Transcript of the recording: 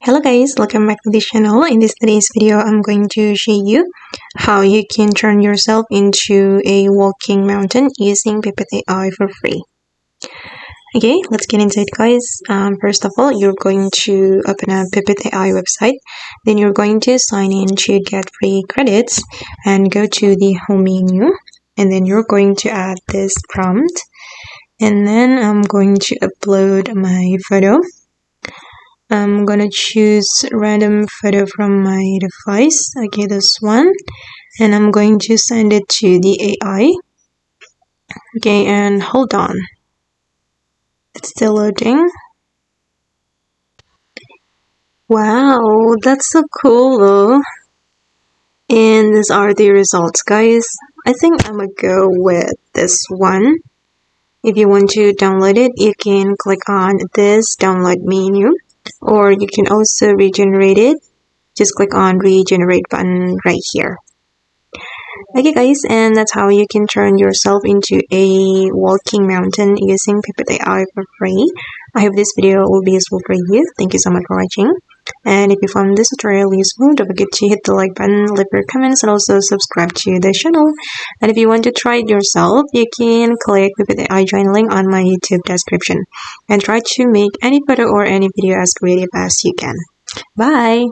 Hello guys, welcome back to the channel. In today's video, I'm going to show you how you can turn yourself into a walking mountain using Pippit AI for free. Okay, let's get into it guys. First of all, you're going to open a Pippit AI website. Then you're going to sign in to get free credits and go to the home menu. And then you're going to add this prompt. And then I'm going to upload my photo. I'm gonna choose random photo from my device. Okay, this one, and I'm going to send it to the AI. Okay, and hold on, it's still loading. Wow, that's so cool though. And these are the results, guys. I think I'm gonna go with this one. If you want to download it, you can click on this download menu, or you can also regenerate it. Just click on regenerate button right here. Okay guys, and that's how you can turn yourself into a walking mountain using Pippit AI for free. I hope this video will be useful for you. Thank you so much for watching. And if you found this tutorial useful, don't forget to hit the like button, leave your comments, and also subscribe to the channel. And if you want to try it yourself, you can click Pippit AI join link on my YouTube description and try to make any photo or any video as creative as you can. Bye!